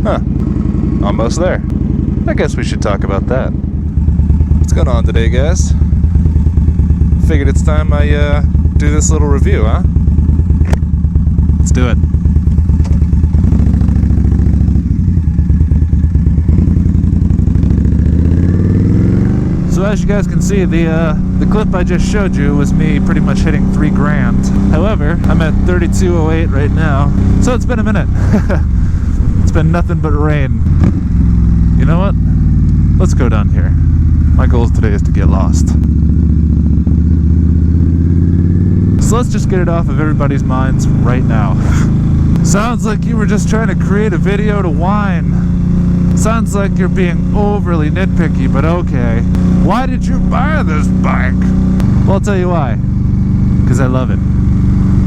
Huh. Almost there. I guess we should talk about that. What's going on today, guys? Figured it's time I do this little review, huh? Let's do it. So as you guys can see, the clip I just showed you was me pretty much hitting $3,000. However, I'm at 3208 right now, so it's been a minute. It's been nothing but rain. You know what? Let's go down here. My goal today is to get lost. So let's just get it off of everybody's minds right now. Sounds like you were just trying to create a video to whine. Sounds like you're being overly nitpicky, but okay. Why did you buy this bike? Well, I'll tell you why. Because I love it.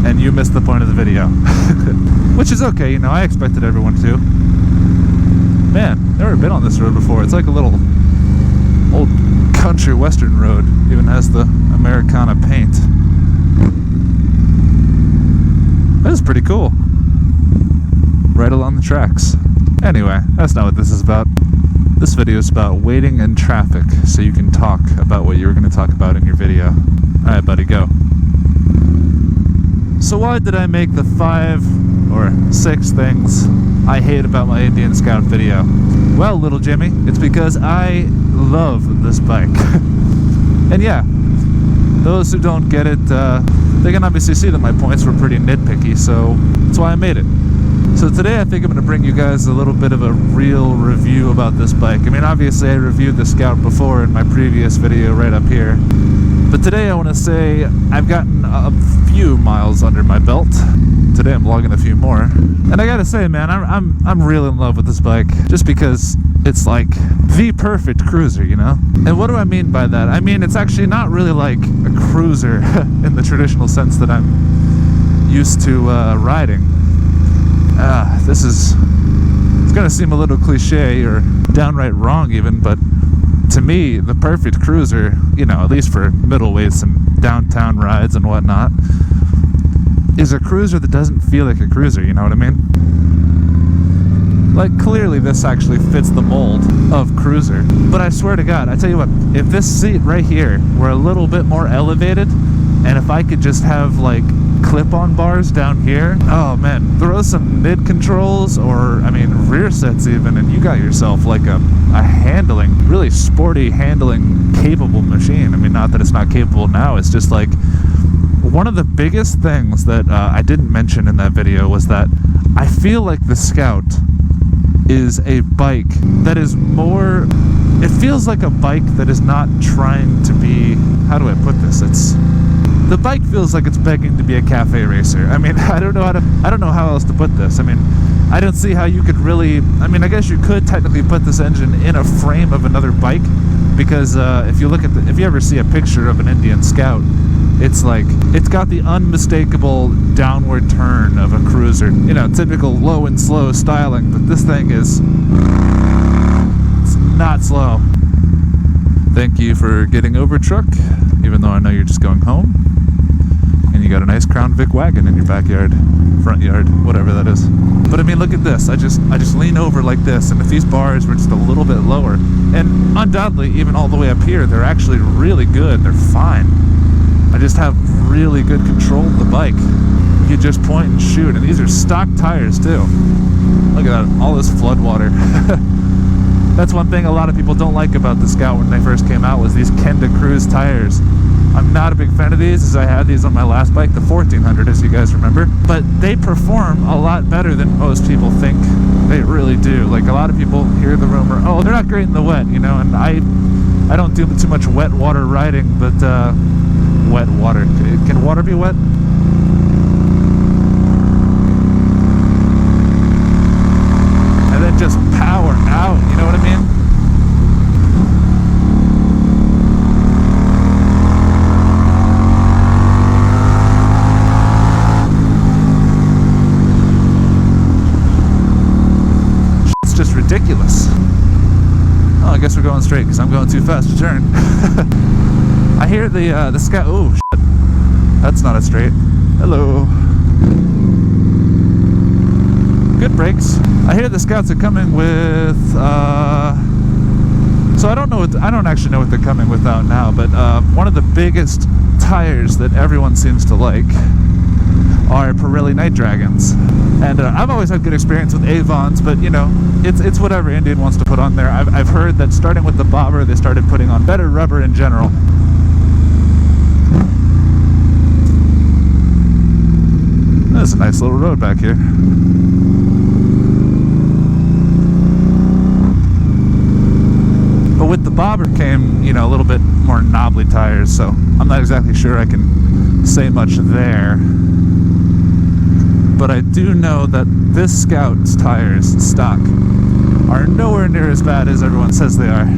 And you missed the point of the video. Which is okay, you know, I expected everyone to. Man, never been on this road before. It's like a little old country western road. Even has the Americana paint. That is pretty cool. Right along the tracks. Anyway, that's not what this is about. This video is about waiting in traffic so you can talk about what you were going to talk about in your video. Alright, buddy, go. So why did I make the 5 or 6 things I hate about my Indian Scout video? Well, little Jimmy, it's because I love this bike. And yeah, those who don't get it, they can obviously see that my points were pretty nitpicky, so that's why I made it. So today I think I'm going to bring you guys a little bit of a real review about this bike. I mean, obviously I reviewed the Scout before in my previous video right up here. But today I want to say I've gotten a few miles under my belt. Today I'm logging a few more. And I gotta say, man, I'm real in love with this bike. Just because it's like the perfect cruiser, you know? And what do I mean by that? I mean, it's actually not really like a cruiser in the traditional sense that I'm used to riding. It's gonna seem a little cliche or downright wrong even, but to me, the perfect cruiser, you know, at least for middleweights and downtown rides and whatnot, is a cruiser that doesn't feel like a cruiser, you know what I mean? Like, clearly this actually fits the mold of cruiser, but I swear to God, I tell you what, if this seat right here were a little bit more elevated, and if I could just have, like, clip-on bars down here, oh man, throw some mid controls or, I mean, rear sets even, and you got yourself like a handling, really sporty handling capable machine. I mean, not that it's not capable now, it's just like one of the biggest things that I didn't mention in that video was that I feel like the Scout is a bike that is more, it feels like a bike that is not trying to be, how do I put this, the bike feels like it's begging to be a cafe racer. I mean, I don't know how else to put this. I mean, I don't see how you could really, I mean, I guess you could technically put this engine in a frame of another bike, because if you look at if you ever see a picture of an Indian Scout, it's like, it's got the unmistakable downward turn of a cruiser. You know, typical low and slow styling, but this thing is, it's not slow. Thank you for getting over, truck, even though I know you're just going home. And you got a nice Crown Vic wagon in your backyard, front yard, whatever that is. But I mean, look at this. I just lean over like this, and if these bars were just a little bit lower, and undoubtedly even all the way up here, they're actually really good. They're fine. I just have really good control of the bike. You just point and shoot, and these are stock tires too. Look at that, all this flood water. That's one thing a lot of people don't like about the Scout when they first came out, was these Kenda Cruise tires. I'm not a big fan of these, as I had these on my last bike, the 1400, as you guys remember. But they perform a lot better than most people think they really do. Like, a lot of people hear the rumor, oh, they're not great in the wet, you know, and I don't do too much wet water riding, but wet water. Can water be wet? And then just power out, you know what I mean? It's just ridiculous. Oh, I guess we're going straight because I'm going too fast to turn. I hear the Scout. Oh, shit. That's not a straight. Hello. good brakes. I hear the Scouts are coming with, so I don't actually know what they're coming with out now, but one of the biggest tires that everyone seems to like are Pirelli Night Dragons. And I've always had good experience with Avons, but you know, it's whatever Indian wants to put on there. I've heard that starting with the bobber, they started putting on better rubber in general. That's a nice little road back here. But with the bobber came, you know, a little bit more knobbly tires, so I'm not exactly sure I can say much there. But I do know that this Scout's tires, stock, are nowhere near as bad as everyone says they are.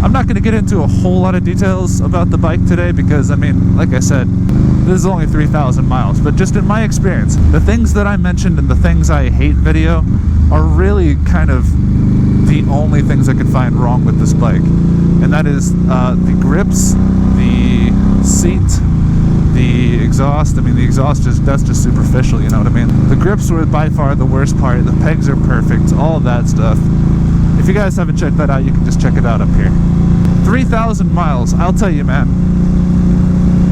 I'm not going to get into a whole lot of details about the bike today because, I mean, like I said, this is only 3,000 miles. But just in my experience, the things that I mentioned in the things I hate video are really kind of the only things I could find wrong with this bike. And that is the grips, the seat, the exhaust. I mean, the exhaust that's just superficial, you know what I mean? The grips were by far the worst part. The pegs are perfect, all of that stuff. If you guys haven't checked that out, you can just check it out up here. 3,000 miles, I'll tell you, man.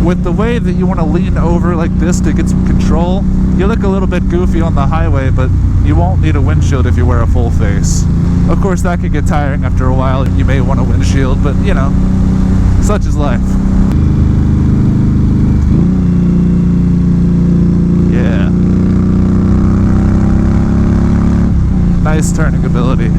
With the way that you want to lean over like this to get some control, you look a little bit goofy on the highway, but you won't need a windshield if you wear a full face. Of course, that could get tiring after a while. You may want a windshield, but you know, such is life. Yeah. Nice turning ability.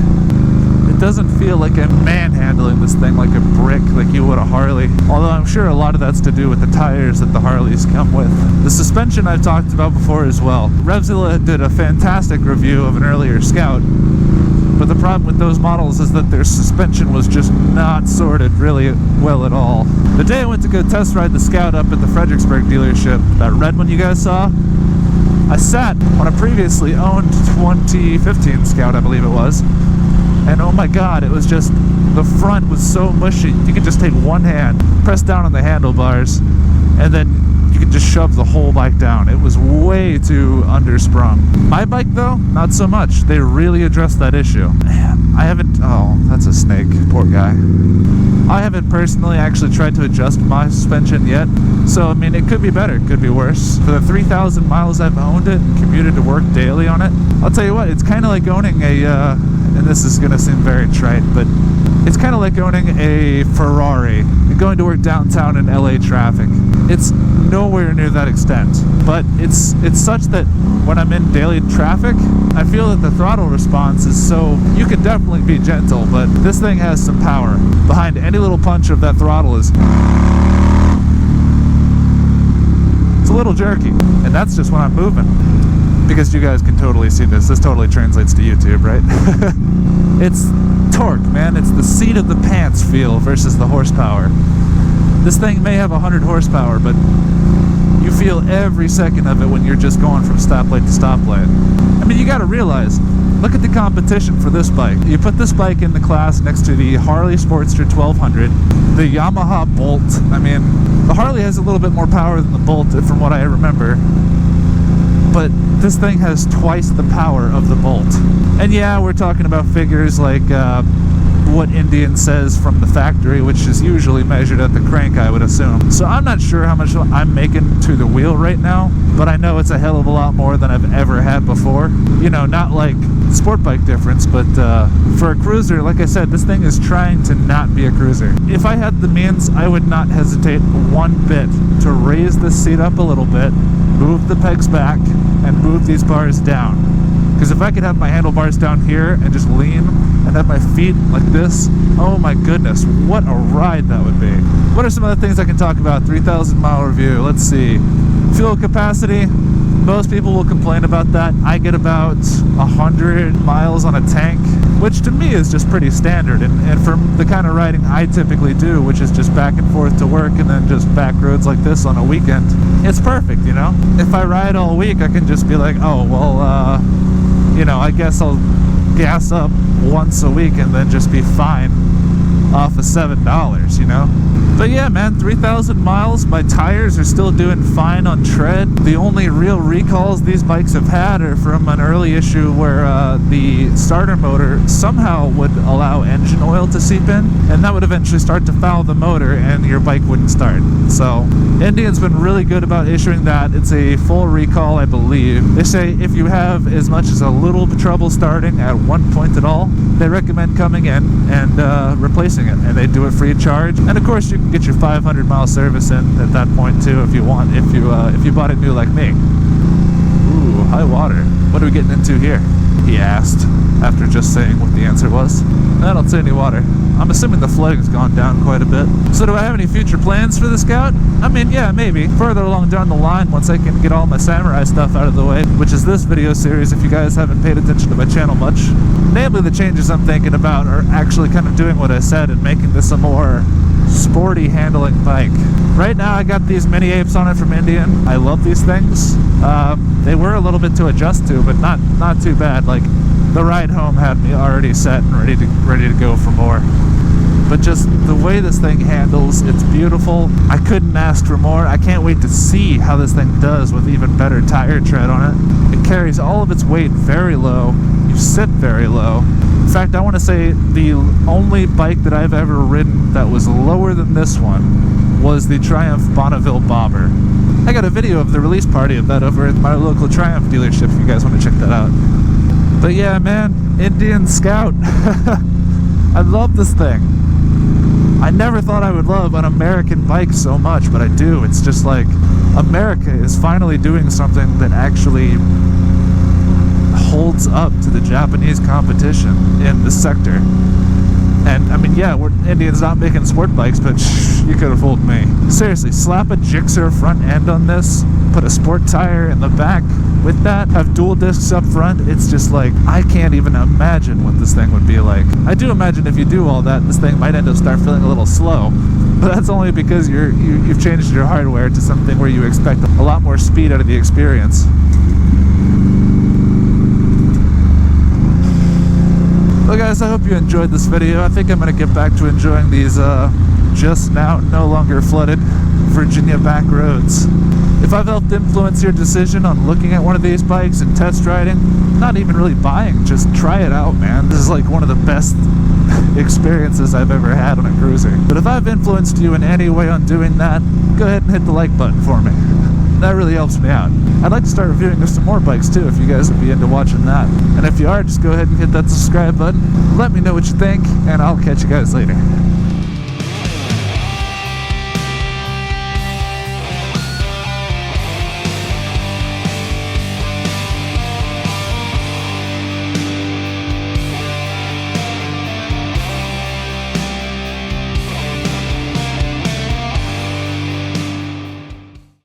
It doesn't feel like I'm manhandling this thing like a brick like you would a Harley. Although I'm sure a lot of that's to do with the tires that the Harleys come with. The suspension I've talked about before as well. Revzilla did a fantastic review of an earlier Scout. But the problem with those models is that their suspension was just not sorted really well at all. The day I went to go test ride the Scout up at the Fredericksburg dealership, that red one you guys saw, I sat on a previously owned 2015 Scout, I believe it was. And oh my god, it was just, the front was so mushy. You could just take one hand, press down on the handlebars, and then you could just shove the whole bike down. It was way too undersprung. My bike though, not so much. They really addressed that issue. Man, I haven't, oh, that's a snake, poor guy. I haven't personally actually tried to adjust my suspension yet. So, I mean, it could be better, it could be worse. For the 3,000 miles I've owned it and commuted to work daily on it, I'll tell you what, it's kind of like owning a, and this is going to seem very trite, but it's kind of like owning a Ferrari and going to work downtown in LA traffic. It's nowhere near that extent, but it's such that when I'm in daily traffic, I feel that the throttle response is so, you can definitely be gentle, but this thing has some power. Behind any little punch of that throttle is, it's a little jerky, and that's just when I'm moving. Because you guys can totally see this. This totally translates to YouTube, right? It's torque, man. It's the seat of the pants feel versus the horsepower. This thing may have 100 horsepower, but you feel every second of it when you're just going from stoplight to stoplight. I mean, you gotta realize, look at the competition for this bike. You put this bike in the class next to the Harley Sportster 1200, the Yamaha Bolt. I mean, the Harley has a little bit more power than the Bolt, from what I remember. But this thing has twice the power of the Bolt. And yeah, we're talking about figures like what Indian says from the factory, which is usually measured at the crank, I would assume. So I'm not sure how much I'm making to the wheel right now, but I know it's a hell of a lot more than I've ever had before. You know, not like sport bike difference, but for a cruiser, like I said, this thing is trying to not be a cruiser. If I had the means, I would not hesitate one bit to raise this seat up a little bit, move the pegs back, and move these bars down. Because if I could have my handlebars down here and just lean and have my feet like this, oh my goodness, what a ride that would be. What are some other things I can talk about? 3,000 mile review, let's see. Fuel capacity, most people will complain about that. I get about 100 miles on a tank, which to me is just pretty standard. And for the kind of riding I typically do, which is just back and forth to work and then just back roads like this on a weekend, it's perfect, you know? If I ride all week, I can just be like, oh, well, you know, I guess I'll gas up once a week and then just be fine. off of $7, you know? But yeah, man, 3,000 miles. My tires are still doing fine on tread. The only real recalls these bikes have had are from an early issue where the starter motor somehow would allow engine oil to seep in, and that would eventually start to foul the motor and your bike wouldn't start. So Indian's been really good about issuing that. It's a full recall, I believe. They say if you have as much as a little trouble starting at one point at all, they recommend coming in and replacing it, and they do it free of charge. And of course you can get your 500-mile service in at that point too if you want, if you bought it new like me. Ooh, high water. What are we getting into here? He asked, after just saying what the answer was. I don't see any water. I'm assuming the flooding's gone down quite a bit. So do I have any future plans for the Scout? I mean, yeah, maybe. Further along down the line, once I can get all my samurai stuff out of the way, which is this video series if you guys haven't paid attention to my channel much. Namely, the changes I'm thinking about are actually kind of doing what I said and making this a more sporty handling bike. Right now I got these mini apes on it from Indian. I love these things. They were a little bit to adjust to, but not too bad. Like, the ride home had me already set and ready to go for more. But just the way this thing handles, it's beautiful. I couldn't ask for more. I can't wait to see how this thing does with even better tire tread on it. It carries all of its weight very low. You sit very low. In fact, I want to say the only bike that I've ever ridden that was lower than this one was the Triumph Bonneville Bobber. I got a video of the release party of that over at my local Triumph dealership if you guys want to check that out. But yeah, man, Indian Scout. I love this thing. I never thought I would love an American bike so much, but I do. It's just like America is finally doing something that actually holds up to the Japanese competition in this sector. And I mean, yeah, Indian's not making sport bikes, but you could have fooled me. Seriously, slap a Gixxer front end on this, put a sport tire in the back with that, have dual discs up front. It's just like, I can't even imagine what this thing would be like. I do imagine if you do all that, this thing might end up start feeling a little slow, but that's only because you've changed your hardware to something where you expect a lot more speed out of the experience. Well guys, I hope you enjoyed this video. I think I'm going to get back to enjoying these just now no longer flooded Virginia back roads. If I've helped influence your decision on looking at one of these bikes and test riding, not even really buying, just try it out, man. This is like one of the best experiences I've ever had on a cruiser. But if I've influenced you in any way on doing that, go ahead and hit the like button for me. That really helps me out. I'd like to start reviewing some more bikes too if you guys would be into watching that. And if you are, just go ahead and hit that subscribe button. Let me know what you think, and I'll catch you guys later.